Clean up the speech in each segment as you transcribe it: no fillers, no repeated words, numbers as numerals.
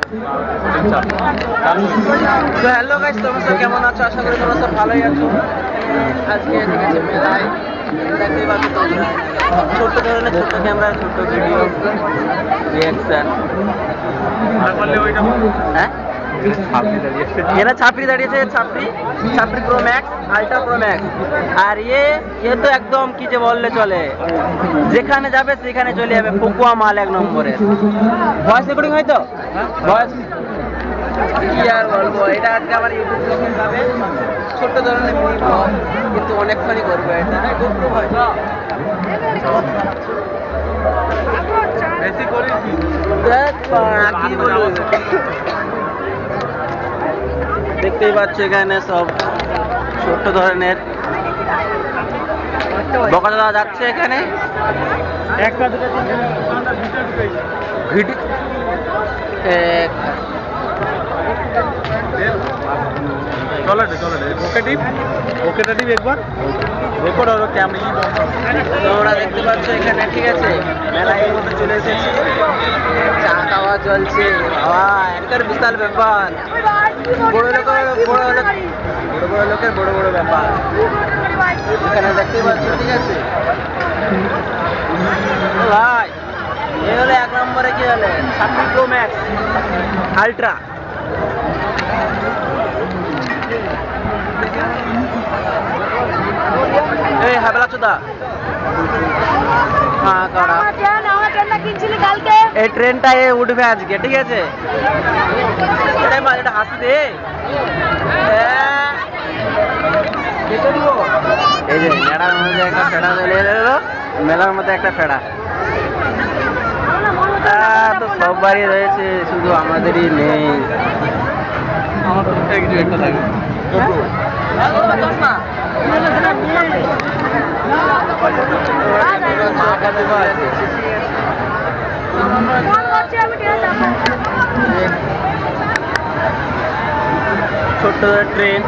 তো hello guys, তোমরা সব কেমন আছো? আশা করি তোমরা সব ভালোই আছো। আজকে ঠিক আছে মেলায় দেখতেই পাচ্ছ তোমরা ছোট্ট ধরনের ছোট্ট ক্যামেরা, ছোট্ট ভিডিও রিয়াকশন। হ্যাঁ, এরা ছাপড়ি দাঁড়িয়েছে, ছাপড়ি pro max, ultra pro max. আর এ তো একদম কি যে বললে চলে, যেখানে যাবে সেখানে চলে যাবে, পকুয়া মাল এক নম্বরে। ভয়েস রেকর্ডিং হয় তো, ভয়েস কি আর বলবো। এটা আজকে আমার ইউটিউব ব্লগে যাবে, ছোট্ট ধরনের মিনি ব্লগ, কিন্তু অনেকখানি করবো এটা। গোপ্রো হয় বেশি করি কি বলবো। দেখতেই পাচ্ছ এখানে সব ছোট্ট ধরনের বকাটা যাচ্ছে এখানে। তোমরা দেখতে পাচ্ছ এখানে, ঠিক আছে, মেলায় মধ্যে চলে এসেছি, চা খাওয়া চলছে। বাবা এটার বিশাল ব্যাপার, বড় লোকের বড় বড় ব্যাপার এখানে দেখতে পাচ্ছ, ঠিক আছে ভাই। এ হলো এক নম্বরে কি হলে ছাব্বিশ প্রো ম্যাক্স আল্ট্রা। এই হাবলা চোদা, হ্যাঁ কারা এই ট্রেনটা এ উঠবে আজকে, ঠিক আছে। এটা হাসি দে, এই যে মেলার মধ্যে একটা ফেড়া চলে এলো, মেলার মধ্যে একটা ফেড়া। তো সববারই রয়েছে, শুধু আমাদেরই নেই। আমার তো কিছু একটা থাকে ছোট্ট ট্রেন।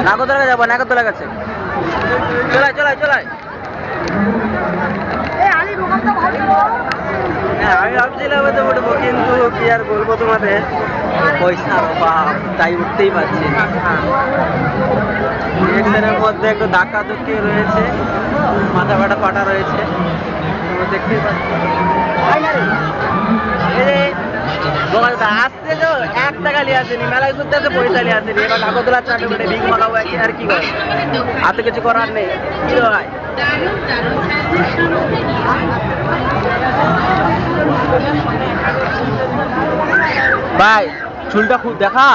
নাগরদোলা যাবো, নাগরদোলা গেছে, চলাই। হ্যাঁ আমি ভাবছিলাম তো উঠবো, কিন্তু কি আর বলবো তোমাদের, পয়সার অভাব, তাই উঠতেই পারছি না। রিয়েকশনের মধ্যে একটু ধাক্কা ধুক্কি রয়েছে, মাথা ফাটা ফাটা রয়েছে, তোমরা দেখতেই পাচ্ছি। আসছে তো 1 টাকা নিয়ে আসেনি, মেলায় ঘুরতে আসে পয়সা নিয়ে আসেনি। এবার নাগরদোলা চাপে বলে ভিক মাগাবো আর কি করে, হাতে কিছু করার নেই। কি হয় ভাই, চুলটা খুব দেখা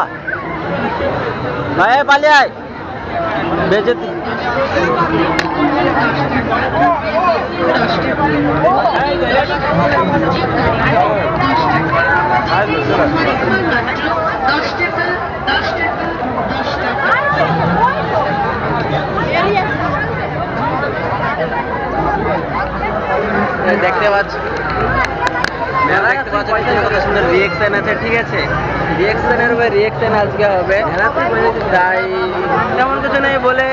ভাই, পালিয়ে আয় বেজেতি। দেখতে পাচ্ছ কত সুন্দর রিয়েকশন আছে, ঠিক আছে। রিয়েকশনের উপরে রিয়েকশন আজকে হবে, তাই তেমন কিছু নেই বলে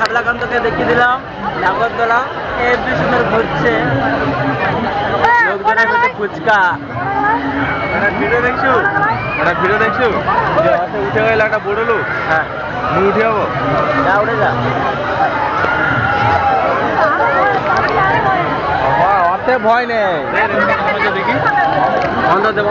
হাবলাকান্তকে দেখিয়ে দিলাম নাগরদোলা। এমনি সুন্দর ঘুরছে, লোকজনের মধ্যে ফুচকা। ভিডিও দেখছো, উঠে গেল একটা বড় লোক। হ্যাঁ উঠে যাবো, উঠে যা। ভয় নেই, দেখি বন্ধ হতে